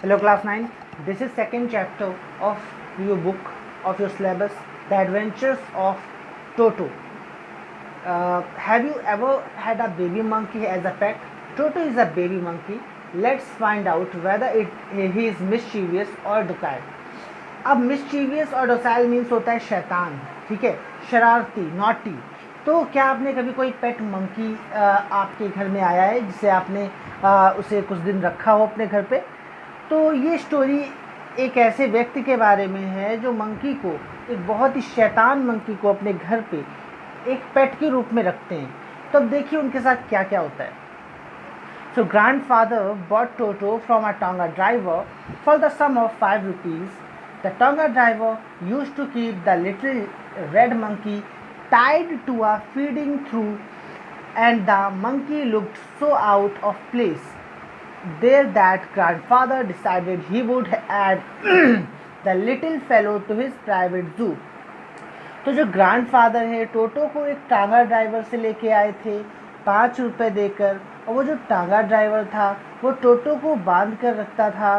Hello class 9. This is second chapter of your book of your syllabus, The Adventures of Toto. Have you ever had a baby monkey as a pet? Toto is a baby monkey. Let's find out whether he is mischievous or docile. अब mischievous और docile means होता है शैतान, ठीक है, शरारती, naughty. तो क्या आपने कभी कोई पेट मंकी आपके घर में आया है जिसे आपने उसे कुछ दिन रखा हो अपने घर पे? तो ये स्टोरी एक ऐसे व्यक्ति के बारे में है जो मंकी को, एक बहुत ही शैतान मंकी को अपने घर पे एक पेट के रूप में रखते हैं। तो अब देखिए उनके साथ क्या क्या होता है। So grandfather bought Toto from a Tonga driver for the sum of 5 rupees. The Tonga driver used to keep the little red monkey tied to a feeding trough, and the monkey looked so out of place there that grandfather decided he would add the little fellow to his private zoo. तो जो grandfather है टोटो को एक टांगा driver से लेके आए थे 5 रुपए देकर, और वो जो टांगा ड्राइवर था वो टोटो को बांध कर रखता था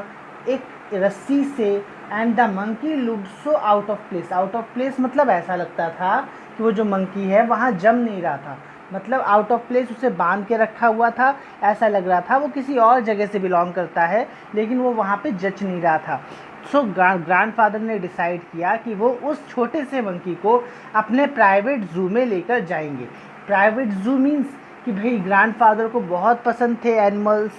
एक रस्सी से। And the monkey looked so out of place. Out of place मतलब ऐसा लगता था कि वो जो मंकी है वहाँ जम नहीं रहा था, मतलब आउट ऑफ प्लेस, उसे बांध के रखा हुआ था, ऐसा लग रहा था वो किसी और जगह से बिलोंग करता है, लेकिन वो वहाँ पे जच नहीं रहा था। सो ग्रैंडफादर ने डिसाइड किया कि वो उस छोटे से मंकी को अपने प्राइवेट ज़ू में लेकर जाएंगे। प्राइवेट ज़ू मीन्स कि भाई ग्रैंडफादर को बहुत पसंद थे एनिमल्स,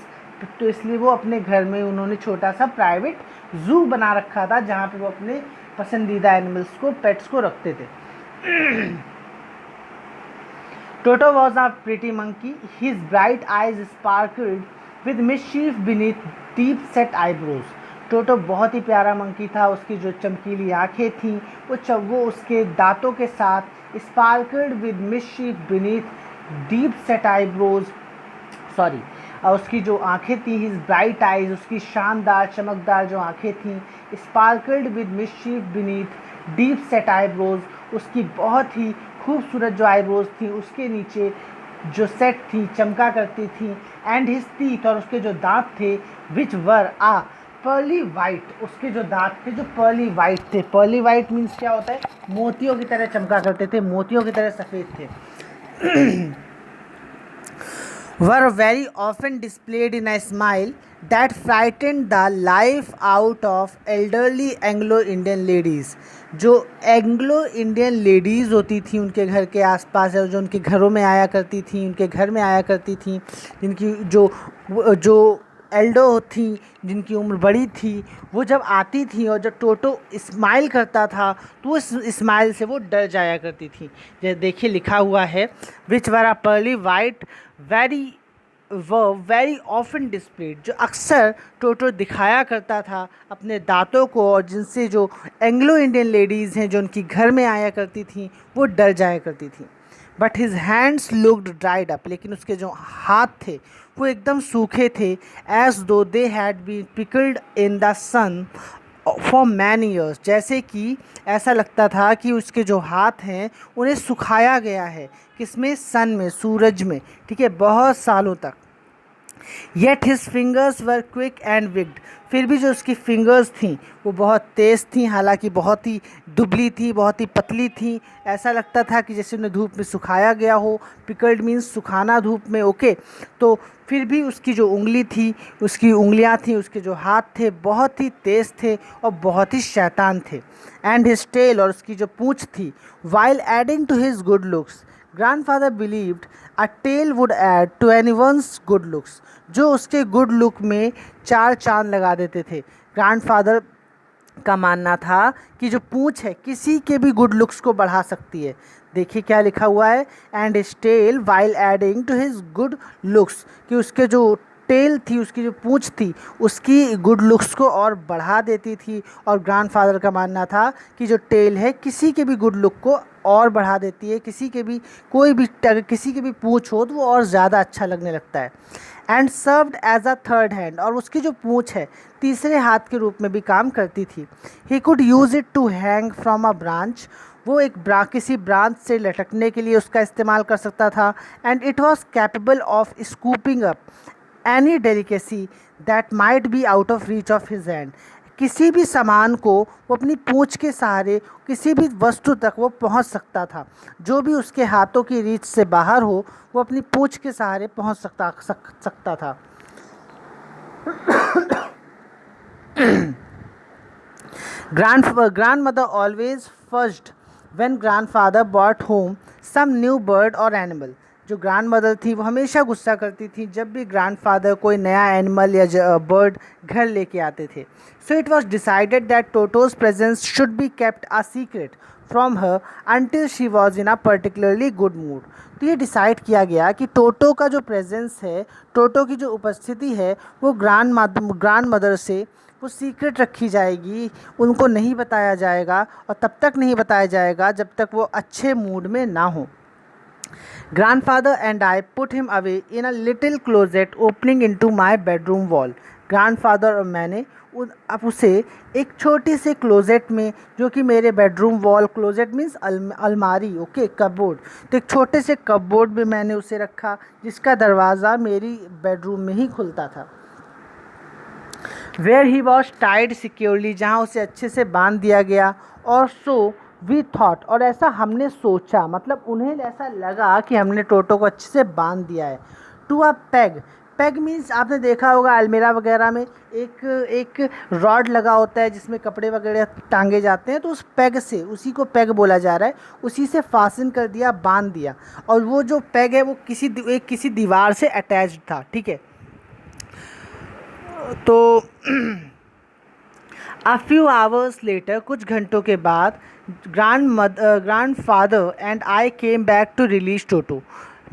तो इसलिए वो अपने घर में उन्होंने छोटा सा प्राइवेट ज़ू बना रखा था जहाँ पे वो अपने पसंदीदा एनिमल्स को, पेट्स को रखते थे। Toto was a pretty monkey. His bright eyes sparkled with mischief beneath deep-set eyebrows. टोटो बहुत ही प्यारा मंकी था। उसकी जो चमकीली आंखें थीं वो उसके दांतों के साथ sparkled with mischief beneath deep set eyebrows, sorry, और उसकी जो आंखें थी, हिज ब्राइट आइज, उसकी शानदार चमकदार जो आंखें थीं, sparkled with mischief beneath deep set eyebrows, उसकी बहुत ही खूबसूरत जो आईब्रोज थी उसके नीचे जो सेट थी, चमका करती थी। एंड हिज टीथ, और उसके जो दांत थे, विच वर आ पर्ली वाइट, उसके जो दांत थे जो पर्ली वाइट थे। पर्ली वाइट मीन्स क्या होता है? मोतियों की तरह चमका करते थे, मोतियों की तरह सफ़ेद थे। were very often displayed in a smile that frightened the life out of elderly Anglo-Indian ladies. जो एंग्लो इंडियन लेडीज़ होती थी उनके घर के आसपास, जो उनके घरों में आया करती थी, उनके घर में आया करती थी, जिनकी जो एल्डो थी, जिनकी उम्र बड़ी थी, वो जब आती थी और जब टोटो स्माइल करता था तो उस स्माइल से वो डर जाया करती थी। जैसे देखिए लिखा हुआ है, which were a pearly white very often displayed, जो अक्सर टोटो दिखाया करता था अपने दांतों को, और जिनसे जो एंग्लो इंडियन लेडीज़ हैं जो उनकी घर में आया करती थी वो डर जाया करती थी। But his hands looked dried up, लेकिन उसके जो हाथ थे वो एकदम सूखे थे, as though they had been pickled in the sun for many years, जैसे कि ऐसा लगता था कि उसके जो हाथ हैं उन्हें सुखाया गया है, किसमें? सन में, सूरज में, ठीक है, बहुत सालों तक। Yet his fingers were quick and विग्ड, फिर भी जो उसकी फिंगर्स थीं वो बहुत तेज़ थीं, हालांकि बहुत ही दुबली थी, बहुत ही पतली थी, ऐसा लगता था कि जैसे उन्हें धूप में सुखाया गया हो। पिकल्ड मीन्स सुखाना धूप में, ओके। तो फिर भी उसकी जो उंगली थी, उसकी उंगलियां थीं, उसके जो हाथ थे बहुत ही तेज़ थे और बहुत ही शैतान थे। एंड हिज टेल, और उसकी जो पूँछ थी, while adding to his good looks, grandfather believed a tail would add to anyone's good looks, जो उसके गुड लुक में 4 चांद लगा देते थे। ग्रैंडफादर का मानना था कि जो पूँछ है किसी के भी गुड लुक्स को बढ़ा सकती है। देखिए क्या लिखा हुआ है, and his tail while adding to his good looks, कि उसके जो टेल थी, उसकी जो पूँछ थी, उसकी गुड लुक्स को और बढ़ा देती थी। और ग्रैंडफादर का मानना था कि जो टेल है किसी के भी गुड लुक को और बढ़ा देती है, किसी के भी किसी के भी पूँछ हो तो वो और ज़्यादा अच्छा लगने लगता है। And served as a third hand, और उसकी जो पूँछ है तीसरे हाथ के रूप में भी काम करती थी। He could use it to hang from a branch, वो किसी ब्रांच से लटकने के लिए उसका इस्तेमाल कर सकता था। And it was capable of scooping up any delicacy that might be out of reach of his hand. किसी भी सामान को वो अपनी पूंछ के सहारे, किसी भी वस्तु तक वो पहुंच सकता था। जो भी उसके हाथों की रीच से बाहर हो वो अपनी पूंछ के सहारे पहुंच सकता था। Grandmother always fussed when grandfather brought home some new bird or animal। जो ग्रैंडमदर थी वो हमेशा गुस्सा करती थी जब भी ग्रैंडफादर कोई नया एनिमल या बर्ड घर लेके आते थे। So it was decided that टोटोज presence should be kept a secret from her until she was in a particularly good mood. तो ये डिसाइड किया गया कि टोटो का जो प्रेजेंस है, टोटो की जो उपस्थिति है, वो ग्रैंडमदर से वो सीक्रेट रखी जाएगी, उनको नहीं बताया जाएगा, और तब तक नहीं बताया जाएगा जब तक वो अच्छे मूड में ना हो। Grandfather and I put him away in a little closet opening into my bedroom wall। Grandfather और मैंने अब उसे एक छोटी से क्लोजेट में, जो कि मेरे बेडरूम वॉल, क्लोजेट मीन्स अलमारी, ओके, कपबोर्ड, तो एक छोटे से कपबोर्ड में मैंने उसे रखा जिसका दरवाज़ा मेरी बेडरूम में ही खुलता था। Where he was tied securely, जहाँ उसे अच्छे से बांध दिया गया। और सो वी थॉट, और ऐसा हमने सोचा, मतलब उन्हें ऐसा लगा कि हमने टोटो को अच्छे से बांध दिया है। To a peg, peg means आपने देखा होगा अलमीरा वगैरह में एक रॉड लगा होता है जिसमें कपड़े वगैरह टांगे जाते हैं, तो उस पेग से, उसी को पेग बोला जा रहा है, उसी से फासन कर दिया, बांध दिया। और वो जो पेग है वो किसी दीवार से अटैच्ड था, ठीक है। तो A few hours later, कुछ घंटों के बाद, grandfather and I came back to release टोटो।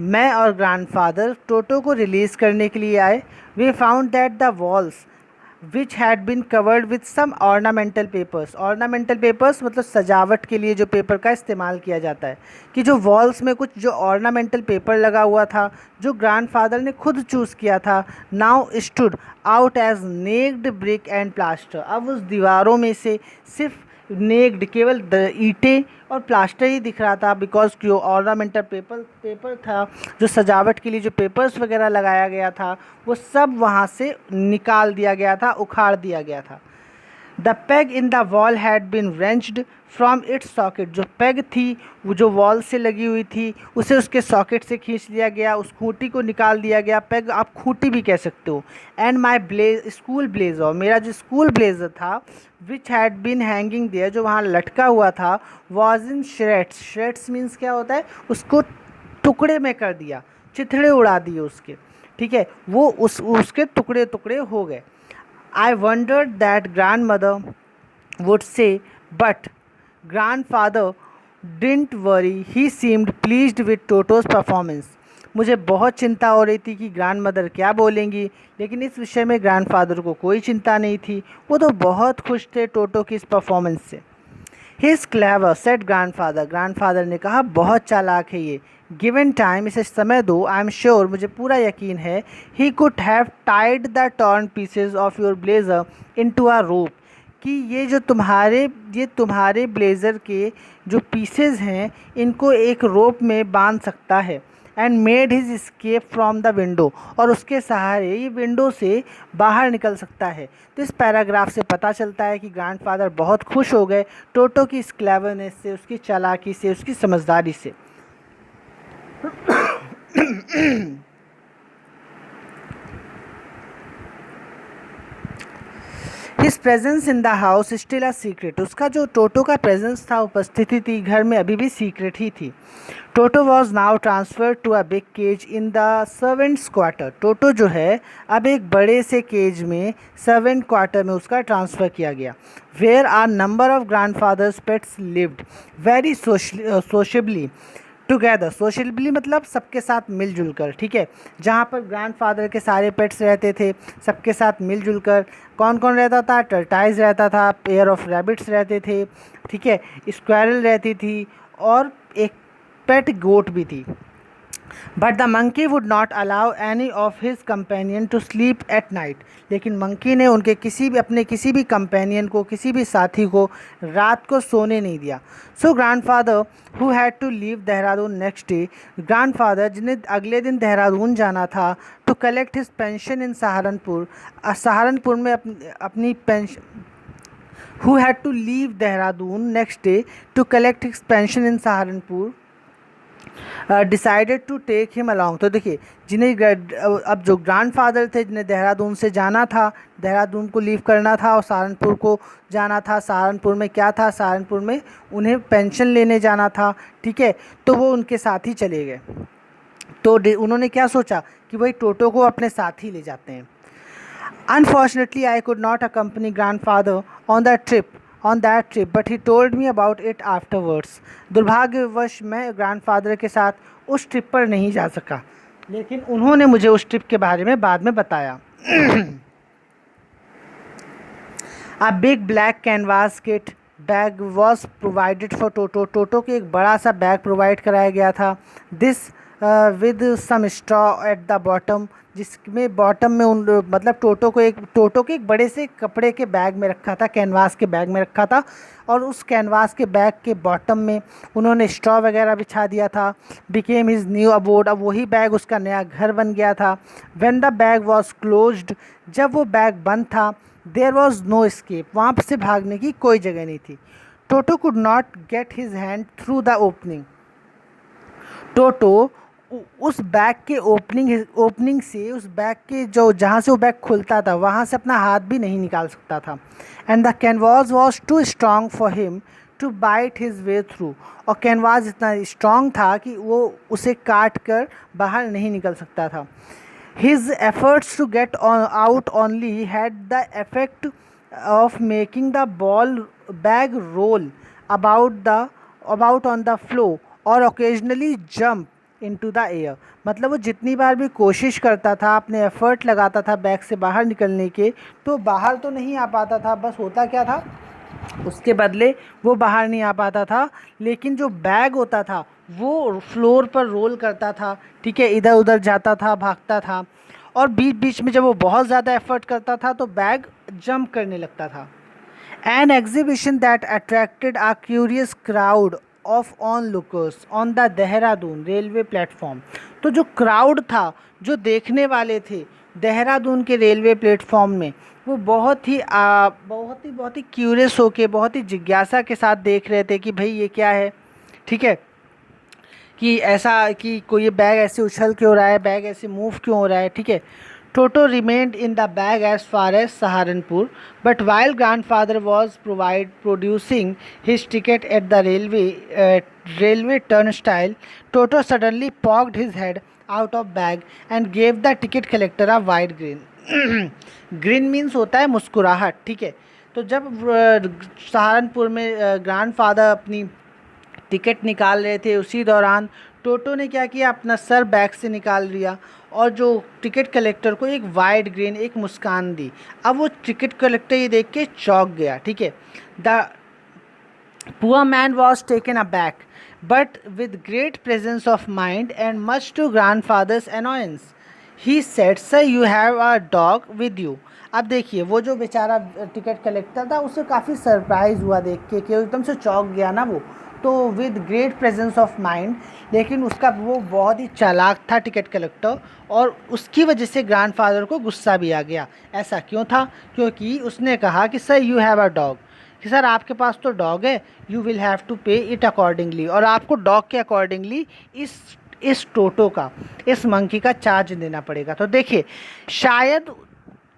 मैं और ग्रैंडफादर टोटो को रिलीज़ करने के लिए आए। We found that the walls which had been covered with some ornamental papers। ornamental papers मतलब सजावट के लिए जो पेपर का इस्तेमाल किया जाता है, कि जो वॉल्स में कुछ जो ornamental पेपर लगा हुआ था, जो ग्रैंडफादर ने खुद चूज़ किया था, now stood out as naked brick and plaster। अब उस दीवारों में से सिर्फ नेक्ड, केवल ईंटें और प्लास्टर ही दिख रहा था, बिकॉज जो ऑर्नामेंटल पेपर था, जो सजावट के लिए जो पेपर्स वगैरह लगाया गया था, वो सब वहाँ से निकाल दिया गया था, उखाड़ दिया गया था। The peg in the wall had been wrenched from its socket. जो पेग थी वो जो वॉल से लगी हुई थी, उसे उसके सॉकेट से खींच लिया गया, उस खूंटी को निकाल दिया गया। पेग आप खूंटी भी कह सकते हो। एंड माई स्कूल ब्लेजर, मेरा जो स्कूल ब्लेजर था, which had been hanging there, जो वहाँ लटका हुआ था, was in shreds. Shreds means क्या होता है, उसको टुकड़े में कर दिया, चिथड़े उड़ा दिए उसके, ठीक है, वो उसके टुकड़े टुकड़े हो गए। I wondered that grandmother would say, but grandfather didn't worry, he seemed pleased with Toto's performance। मुझे बहुत चिंता हो रही थी कि ग्रैंडमदर क्या बोलेंगी, लेकिन इस विषय में ग्रैंडफादर को कोई चिंता नहीं थी, वो तो बहुत खुश थे टोटो की इस परफॉर्मेंस से। He is clever said grandfather, grandfather ने कहा बहुत चालाक है ये। गिवन टाइम, इसे समय दो, आई एम श्योर, मुझे पूरा यकीन है, he could have tied the torn pieces of your blazer into a rope, कि ये तुम्हारे ब्लेज़र के जो पीसेज हैं इनको एक रोप में बांध सकता है। And made his escape from the window, और उसके सहारे ये विंडो से बाहर निकल सकता है। तो इस पैराग्राफ से पता चलता है कि ग्रैंडफादर बहुत खुश हो गए टोटो की इस क्लेवरनेस से, उसकी चालाकी से, उसकी समझदारी से। His presence in the house still a secret, उसका जो टोटो का प्रेजेंस था, उपस्थिति थी घर में, अभी भी सीक्रेट ही थी। Toto was now transferred to a big cage in the servants quarter. Toto जो है अब एक बड़े से केज में, सर्वेंट क्वार्टर में उसका ट्रांसफ़र किया गया। Where are number of grandfather's pets lived very sociably together. Sociably मतलब सबके साथ मिलजुल कर, ठीक है, जहाँ पर ग्रैंडफादर के सारे पेट्स रहते थे सबके साथ मिलजुल कर। कौन कौन रहता था, टर्टाइज रहता था, पेयर ऑफ रैबिट्स रहते थे, ठीक है, स्क्वायरल रहती थी, और एक पेट गोट भी थी। But the monkey would not allow any of his companion to sleep at night. लेकिन मंकी ने उनके अपने किसी भी कंपेनियन को, किसी भी साथी को रात को सोने नहीं दिया। So grandfather who had to leave Dehradun next day, grandfather जिन्हें अगले दिन देहरादून जाना था, to collect his pension in Saharanpur, Saharanpur में अपनी pension, who had to leave Dehradun next day to collect his pension in Saharanpur, decided to take him along. तो देखिए, अब जो ग्रैंडफादर थे जिन्हें देहरादून से जाना था, देहरादून को लीव करना था और सहारनपुर को जाना था। सहारनपुर में क्या था, सहारनपुर में उन्हें पेंशन लेने जाना था, ठीक है। तो वो उनके साथ ही चले गए। तो उन्होंने क्या सोचा कि भाई टोटो को अपने साथ ही ले जाते हैं। Unfortunately, I could not accompany grandfather on that trip, but he told me about it afterwards. दुर्भाग्यवश मैं ग्रैंडफादर के साथ उस ट्रिप पर नहीं जा सका, लेकिन उन्होंने मुझे उस ट्रिप के बारे में बाद में बताया। A big black canvas kit bag was provided for Toto. टोटो के एक बड़ा सा बैग प्रोवाइड कराया गया था। This with some straw at the bottom, जिसमें बॉटम में मतलब टोटो के एक बड़े से कपड़े के बैग में रखा था, कैनवास के बैग में रखा था, और उस कैनवास के बैग के बॉटम में उन्होंने स्ट्रॉ वगैरह बिछा दिया था। बिकेम हिज न्यू अबोर्ड, अब वही बैग उसका नया घर बन गया था। When the bag was closed, जब वो बैग बंद था, देयर वॉज नो एस्केप, वहाँ से भागने की कोई जगह नहीं थी। Toto could not get his hand through the opening, Toto उस बैग के ओपनिंग से, उस बैग के जो जहाँ से वो बैग खुलता था वहाँ से अपना हाथ भी नहीं निकाल सकता था। And the canvas was too strong for him to bite his way through, और कैनवास इतना स्ट्रॉन्ग था कि वो उसे काट कर बाहर नहीं निकल सकता था। His efforts to get out only had the effect of making the bag roll about on the floor और occasionally jump into the air. मतलब वो जितनी बार भी कोशिश करता था, अपने एफर्ट लगाता था बैग से बाहर निकलने के, तो बाहर तो नहीं आ पाता था। बस होता क्या था, उसके बदले वो बाहर नहीं आ पाता था, लेकिन जो बैग होता था वो फ्लोर पर रोल करता था, ठीक है, इधर उधर जाता था, भागता था, और बीच बीच में जब वो बहुत ज़्यादा एफर्ट करता था तो बैग जंप करने लगता था। An exhibition that attracted a curious crowd of onlookers on the Dehradun railway platform. तो जो क्राउड था, जो देखने वाले थे देहरादून के रेलवे प्लेटफॉर्म में, वो बहुत ही क्यूरियस होके, बहुत ही जिज्ञासा के साथ देख रहे थे कि भाई ये क्या है, ठीक है, कि ऐसा कि कोई ये बैग ऐसे उछल क्यों रहा है, बैग ऐसे मूव क्यों हो रहा है, ठीक है। Toto remained in the bag as far as Saharanpur, but while grandfather was producing his ticket at the railway turnstile, Toto suddenly poked his head out of bag and gave the ticket collector a wide grin. Green means होता है मुस्कुराहट, ठीक है। तो जब सहारनपुर में grandfather अपनी ticket निकाल रहे थे, उसी दौरान टोटो ने क्या किया, अपना सर बैग से निकाल लिया और जो टिकट कलेक्टर को एक वाइड ग्रीन, एक मुस्कान दी। अब वो टिकट कलेक्टर ये देख के चौंक गया, ठीक है। The poor man was taken aback but with great presence of mind and much to grandfather's annoyance he said, sir you have a dog with you. अब देखिए, वो जो बेचारा टिकट कलेक्टर था उसे काफ़ी सरप्राइज़ हुआ देख के कि एकदम से चौंक गया ना वो, तो with great presence of mind, लेकिन उसका वो बहुत ही चालाक था टिकट कलेक्टर, और उसकी वजह से ग्रैंडफादर को गुस्सा भी आ गया। ऐसा क्यों था, क्योंकि उसने कहा कि sir you have a dog, कि सर आपके पास तो डॉग है, यू विल हैव टू पे इट अकॉर्डिंगली, और आपको डॉग के अकॉर्डिंगली इस टोटो का, इस मंकी का चार्ज देना पड़ेगा। तो देखिए, शायद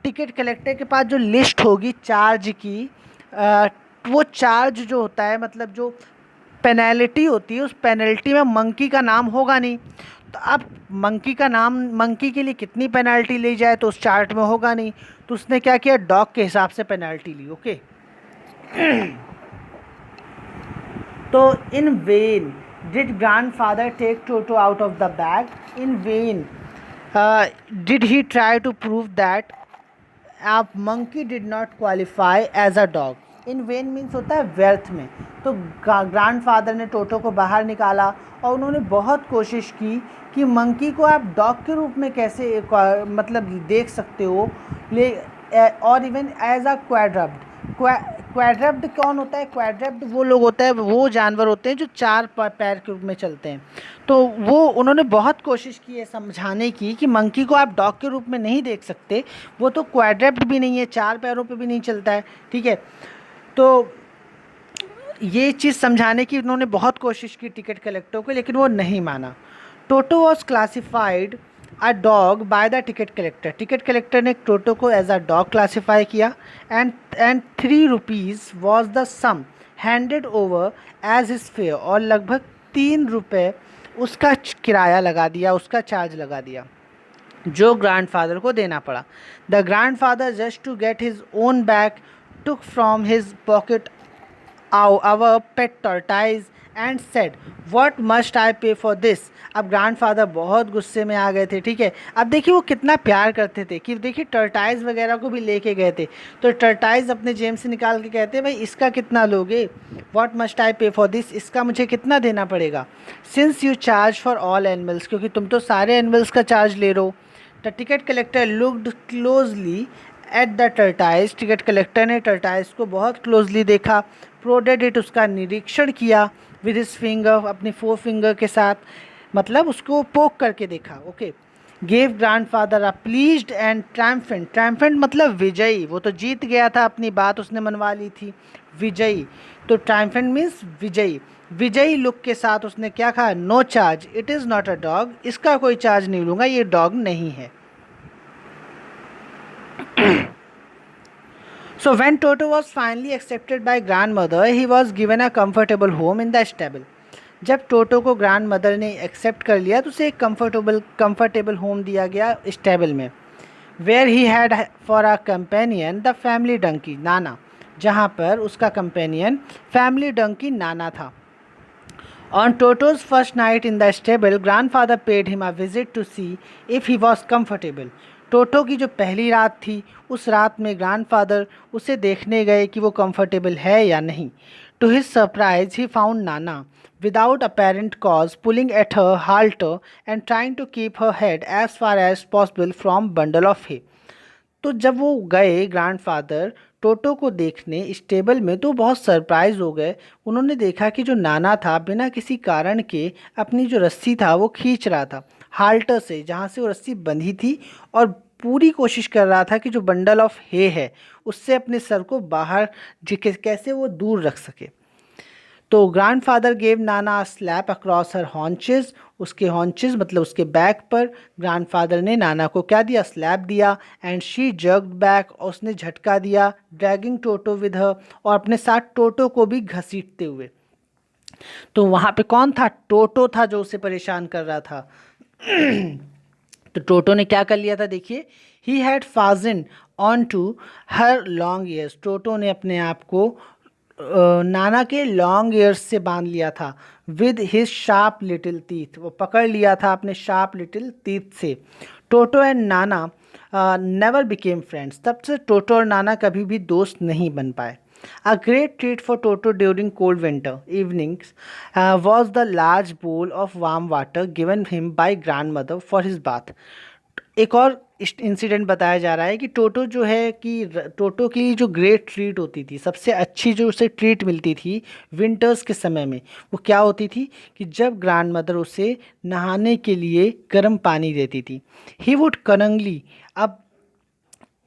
टिकट कलेक्टर के पास जो लिस्ट होगी चार्ज की, वो चार्ज जो होता है, मतलब जो पेनल्टी होती है, उस पेनल्टी में मंकी का नाम होगा नहीं। तो अब मंकी का नाम, मंकी के लिए कितनी पेनल्टी ली जाए तो उस चार्ट में होगा नहीं, तो उसने क्या किया, डॉग के हिसाब से पेनल्टी ली, ओके। तो in vain did grandfather take Toto out of the bag, in vain did he try to prove that a monkey did not qualify as a dog. In vain means होता है व्यर्थ में। तो grandfather ने Toto को बाहर निकाला और उन्होंने बहुत कोशिश की कि मंकी को आप डॉग के रूप में कैसे मतलब देख सकते हो, और इवन एज अ क्वाड्रप्ड। क्वाड्रप्ड कौन होता है? क्वाड्रप्ड वो लोग होता है, वो जानवर होते हैं जो चार पैर के रूप में चलते हैं। तो वो उन्होंने बहुत कोशिश की है समझाने की कि मंकी को आप डॉग के रूप में नहीं देख सकते, वो तो क्वाड्रप्ड भी नहीं है, चार पैरों पे भी नहीं चलता है, ठीक है। तो ये चीज़ समझाने की उन्होंने बहुत कोशिश की टिकट कलेक्टर को, लेकिन वो नहीं माना। Toto was classified a dog by the ticket collector. Ticket collector ने टोटो को एज अ डॉग क्लासीफाई किया and 3 rupees was the sum handed over as his fare, और लगभग 3 रुपये उसका किराया लगा दिया, उसका चार्ज लगा दिया जो ग्रैंडफादर को देना पड़ा। The grandfather just to get his own back took from his pocket our pet tortoise and said what must I pay for this। अब ग्रैंडफादर बहुत गुस्से में आ गए थे, ठीक है। अब देखिए वो कितना प्यार करते थे कि देखिए टर्टाइज वगैरह को भी लेके गए थे, तो टर्टाइज अपने जेब से निकाल के कहते हैं भाई इसका कितना लोगे, व्हाट मस्ट आई पे फॉर दिस, इसका मुझे कितना देना पड़ेगा। Since you charge for all animals, क्योंकि तुम तो सारे एनिमल्स का चार्ज ले रहे हो। The ticket collector looked closely at the tortoise. Ticket collector ने टर्टाइज को बहुत क्लोजली देखा, प्रोडेड इट, उसका निरीक्षण किया विद हिज फिंगर, अपनी 4 फिंगर के साथ, मतलब उसको पोक करके देखा, okay. Gave grandfather a pleased and triumphant, triumphant मतलब विजयी, वो तो जीत गया था, अपनी बात उसने मनवा ली थी, विजयी। तो ट्रायम्फेंट मीन्स विजयी, विजयी लुक के साथ उसने क्या कहा, no charge, it is not a dog, इसका कोई चार्ज नहीं लूँगा, ये डॉग नहीं है। So when Toto was finally accepted by grandmother, he was given a comfortable home in the stable. जब टोटो को ग्रैंड मदर ने एक्सेप्ट कर लिया तो उसे एक कंफर्टेबल होम दिया गया स्टेबल में, where he had for a companion the family donkey, Nana, जहाँ पर उसका कंपेनियन फैमिली डंकी नाना था। On Toto's first night in the stable, grandfather paid him a visit to see if he was comfortable. टोटो की जो पहली रात थी उस रात में ग्रैंडफादर उसे देखने गए कि वो कंफर्टेबल है या नहीं। To his surprise he found Nana without apparent cause pulling at her halter and trying to keep her head as far as possible from bundle of hay। तो जब वो गए ग्रैंडफादर टोटो को देखने स्टेबल में तो बहुत सरप्राइज हो गए। उन्होंने देखा कि जो नाना था बिना किसी कारण के अपनी जो रस्सी था वो खींच रहा था हाल्टर से, जहाँ से वो रस्सी बंधी थी, और पूरी कोशिश कर रहा था कि जो बंडल ऑफ हे है उससे अपने सर को बाहर कैसे वो दूर रख सके। तो ग्रैंडफादर गेव नाना स्लैप अक्रॉस हर हॉन्चेस, उसके हॉन्चेस मतलब उसके बैक पर ग्रैंडफादर ने नाना को क्या दिया, स्लैप दिया। एंड शी जर्क्ड बैक, और उसने झटका दिया, ड्रैगिंग टोटो विद हर, और अपने साथ टोटो को भी घसीटते हुए। तो वहाँ पे कौन था, टोटो था जो उसे परेशान कर रहा था। तो टोटो ने क्या कर लिया था, देखिए, he had fastened on to her long ears, Toto ने अपने आप को नाना के लॉन्ग ईयर्स से बांध लिया था। With his sharp little teeth, वो पकड़ लिया था अपने शार्प लिटिल टीथ से। टोटो and Nana never became friends, तब से टोटो और नाना कभी भी दोस्त नहीं बन पाए। A great treat for Toto during cold winter evenings was the large bowl of warm water given him by grandmother for his bath। एक और इंसिडेंट बताया जा रहा है कि टोटो जो है कि टोटो की जो ग्रेट ट्रीट होती थी, सबसे अच्छी जो उसे ट्रीट मिलती थी विंटर्स के समय में, वो क्या होती थी कि जब ग्रैंड मदर उसे नहाने के लिए गर्म पानी देती थी। ही वुड कनंगली, अब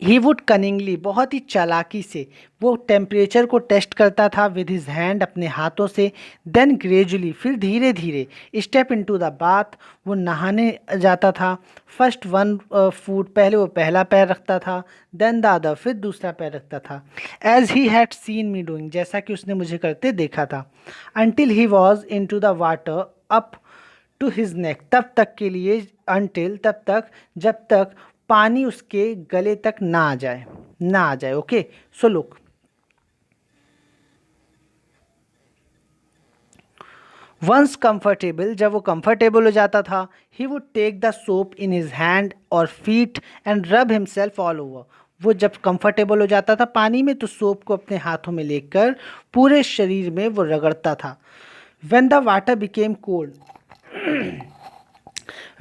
ही वुड कनिंगली, बहुत ही चालाकी से वो टेम्परेचर को टेस्ट करता था विद हिज हैंड, अपने हाथों से। देन ग्रेजुअली, फिर धीरे धीरे, स्टेप इनटू द बाथ, वो नहाने जाता था। फर्स्ट वन फूट, पहले वो पहला पैर रखता था, देन द अदर, फिर दूसरा पैर रखता था। As he had seen me doing, जैसा कि उसने मुझे करते देखा था। Until he was into the water up to his neck, तब तक के लिए, अनटिल तब तक, जब तक पानी उसके गले तक ना आ जाए, okay. So look, once comfortable, जब वो कंफर्टेबल हो जाता था, he would take the soap in his hand और feet and rub himself all over, वो जब कंफर्टेबल हो जाता था पानी में तो सोप को अपने हाथों में लेकर पूरे शरीर में वो रगड़ता था। When the water became cold,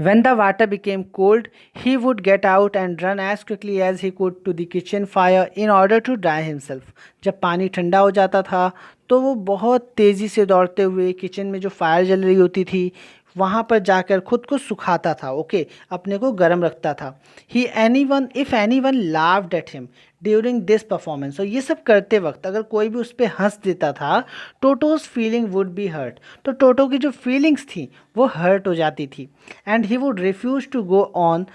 when the water became cold, he would get out and run as quickly as he could to the kitchen fire in order to dry himself. जब पानी ठंडा हो जाता था तो वो बहुत तेज़ी से दौड़ते हुए किचन में जो फायर जल रही होती थी वहाँ पर जाकर खुद को सुखाता था, ओके, अपने को गर्म रखता था। He anyone if anyone laughed at him during this performance, और ये सब करते वक्त अगर कोई भी उस पर हंस देता था, Toto's feeling would be hurt, तो टोटो की जो फीलिंग्स थी वो हर्ट हो जाती थी। And he would refuse to go on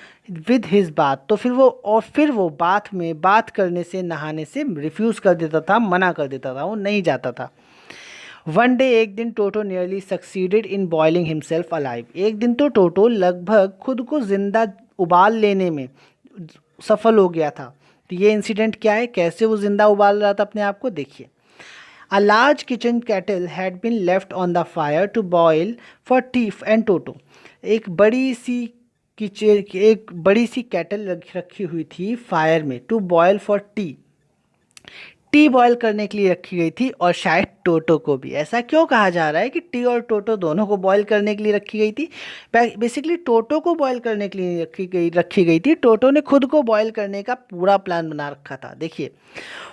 with his bath, तो फिर वो बात करने से, नहाने से रिफ्यूज़ कर देता था, मना कर देता था, वो नहीं जाता था। वन डे, एक दिन, Toto nearly succeeded in boiling himself alive, एक दिन तो टोटो लगभग खुद को जिंदा उबाल लेने में सफल हो गया था। तो ये इंसिडेंट क्या है, कैसे वो जिंदा उबाल रहा था अपने आप को, देखिए। A large kitchen kettle had been left on the fire to boil for tea and Toto, एक बड़ी सी कैटल रखी हुई थी फायर में, to boil for tea boil करने के लिए रखी गई थी, और शायद टोटो को भी। ऐसा क्यों कहा जा रहा है कि टी और टोटो दोनों को बॉयल करने के लिए रखी गई थी? बेसिकली टोटो को बॉयल करने के लिए रखी गई थी। टोटो ने खुद को बॉयल करने का पूरा प्लान बना रखा था। देखिए,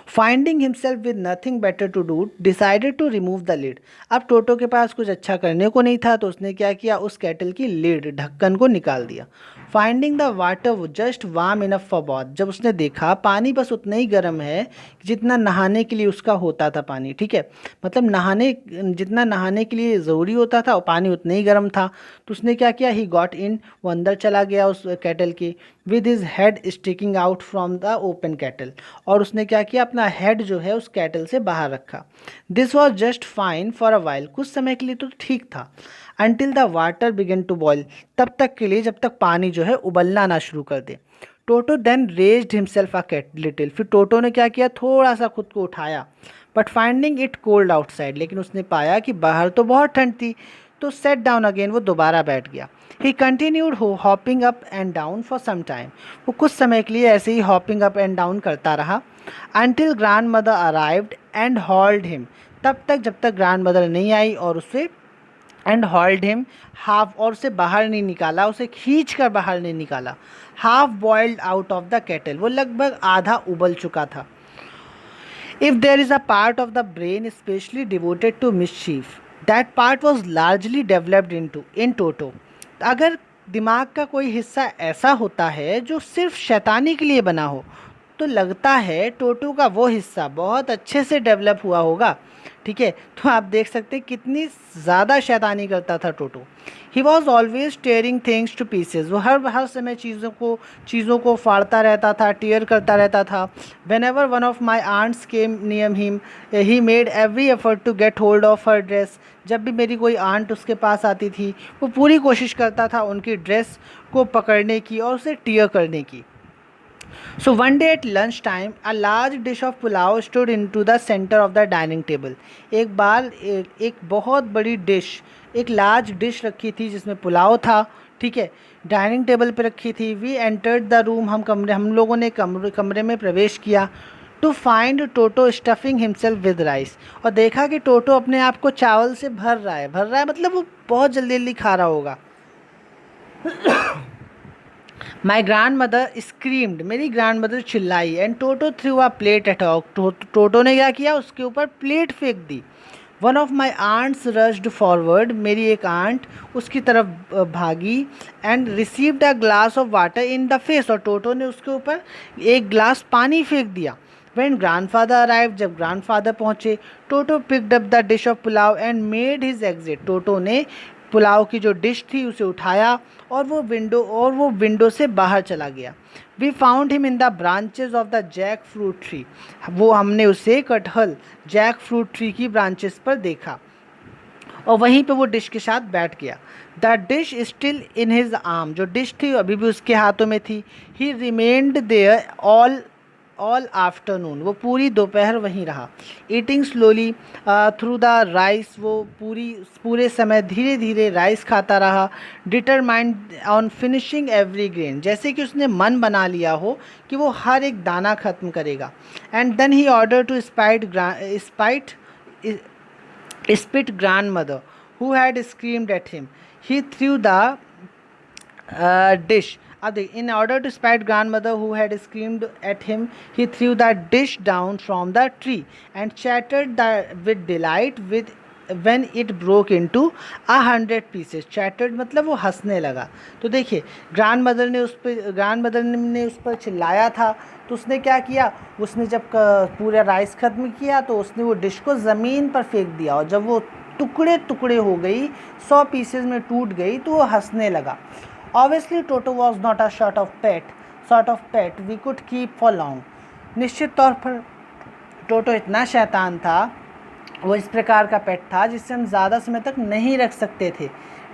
finding himself with nothing better to do decided to remove the lid, अब टोटो के पास कुछ अच्छा करने को नहीं था तो उसने क्या किया, उस कैटल की लिड, ढक्कन को निकाल दिया। Finding the water just warm enough for both, जब उसने देखा पानी बस उतना ही गर्म है जितना नहाने के लिए उसका होता था पानी, ठीक है, मतलब जितना नहाने के लिए ज़रूरी होता था, पानी उतना ही गर्म था, तो उसने क्या किया, ही गॉट इन, वो अंदर चला गया उस कैटल के, with his head sticking out from the open cattle, और उसने क्या किया, अपना हेड जो है उस कैटल से बाहर रखा। This was just fine for a while, कुछ समय के लिए तो ठीक था। Until the water began to boil, तब तक के लिए जब तक पानी जो है उबलना ना शुरू कर दे। Toto then raised himself a little, फिर टोटो ने क्या किया, थोड़ा सा खुद को उठाया, but finding it cold outside, लेकिन उसने पाया कि बाहर तो बहुत ठंड थी, तो सेट डाउन अगेन, वो दोबारा बैठ गया। He continued hopping up and down for some time, वो कुछ समय के लिए ऐसे ही हॉपिंग अप एंड डाउन करता रहा। Until grandmother arrived and hauled him, तब तक जब तक ग्रैंड मदर नहीं आई और उसे एंड हॉल्ड हिम हाफ, और उसे बाहर नहीं निकाला, उसे खींच कर बाहर नहीं निकाला। Half boiled out of the kettle, वो लगभग आधा उबल चुका था। If there is a part of the brain specially devoted to mischief, that part was largely developed in Toto, अगर दिमाग का कोई हिस्सा ऐसा होता है जो सिर्फ शैतानी के लिए बना हो, तो लगता है टोटो का वो हिस्सा बहुत अच्छे से डेवलप हुआ होगा, ठीक है। तो आप देख सकते हैं कितनी ज़्यादा शैतानी करता था Toto. He was always tearing things to pieces, वो हर समय चीज़ों को फाड़ता रहता था, टीयर करता रहता था। Whenever one of my aunts came near him, he made every effort to get hold of her dress, जब भी मेरी कोई आंट उसके पास आती थी वो पूरी कोशिश करता था उनकी ड्रेस को पकड़ने की और उसे टीयर करने की। So one day at lunch time, a large dish of pulao stood into the center of the dining table. एक बार एक बहुत बड़ी डिश, एक लार्ज डिश रखी थी जिसमें पुलाव था, ठीक है, डाइनिंग टेबल पे रखी थी। वी एंटर्ड द रूम, हम लोगों ने कमरे में प्रवेश किया। To find Toto stuffing himself with rice, और देखा कि टोटो अपने आप को चावल से भर रहा है, मतलब वो बहुत जल्दी जल्दी खा रहा होगा। माई ग्रैंड मदर स्क्रीम्ड, मेरी ग्रैंड मदर चिल्लाई, and Toto threw a plate at hawk, Toto ने क्या किया, उसके ऊपर प्लेट फेंक दी। One of my aunts rushed forward, मेरी एक आंट उसकी तरफ भागी, and received a glass of water in the face, और टोटो ने उसके ऊपर एक ग्लास पानी फेंक दिया। When grandfather arrived, जब ग्रैंडफादर पहुँचे, Toto picked up the dish of pulao and made his exit, Toto ने पुलाव की जो डिश थी उसे उठाया और वो विंडो से बाहर चला गया। We found him in the branches of the jackfruit tree, वो हमने उसे कटहल जैक फ्रूट ट्री की ब्रांचेस पर देखा और वहीं पे वो डिश के साथ बैठ गया। The dish still in his arm, जो डिश थी अभी भी उसके हाथों में थी। He remained there all all afternoon, वो पूरी दोपहर वहीं रहा। Eating slowly through the rice, वो पूरे समय धीरे धीरे राइस खाता रहा। Determined on finishing every grain, जैसे कि उसने मन बना लिया हो कि वो हर एक दाना ख़त्म करेगा। And then he order to spit grandmother who had screamed at him. He threw the dish. अब देख, in order to spite grandmother who had screamed at him, he threw the dish down from the tree and chattered with delight when it broke into 100 pieces. Chattered मतलब वो हंसने लगा। तो देखिए, grandmother ने उस पर चिल्लाया था, तो उसने क्या किया, उसने जब पूरा राइस ख़त्म किया तो उसने वो डिश को ज़मीन पर फेंक दिया, और जब वो टुकड़े टुकड़े हो गई, 100 पीसेज में टूट गई, तो वो हंसने लगा। Obviously, Toto was not a sort of pet we could keep for long. निश्चित तौर पर टोटो इतना शैतान था, वो इस प्रकार का पेट था जिससे हम ज़्यादा समय तक नहीं रख सकते थे।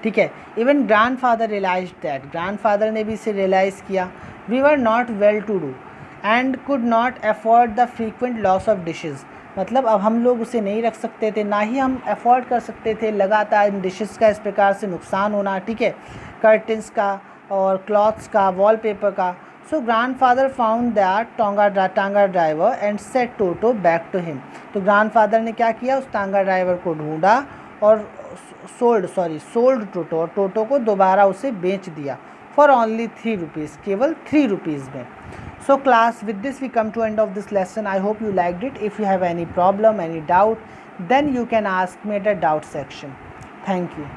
ठीक है, even grandfather realised that, grandfather ने भी इसे रियलाइज़ किया। We were not well to do and could not afford the frequent loss of dishes, मतलब अब हम लोग उसे नहीं रख सकते थे, ना ही हम अफोर्ड कर सकते थे लगातार इन डिशेज़ का इस प्रकार से नुकसान होना। ठीक है, कर्टन्स का और क्लॉथ्स का, वॉलपेपर का। So grandfather found that tonga driver and set Toto back to him. तो ग्रैंडफादर ने क्या किया, उस टांगा ड्राइवर को ढूंढा और सोल्ड टोटो, और टोटो को दोबारा उसे बेच दिया फॉर ओनली 3 रुपीज़, केवल 3 रुपीज़ में। So class, with this we come to end of this lesson. I hope you liked it. If you have any problem, any doubt, then you can ask me at the doubt section. Thank you.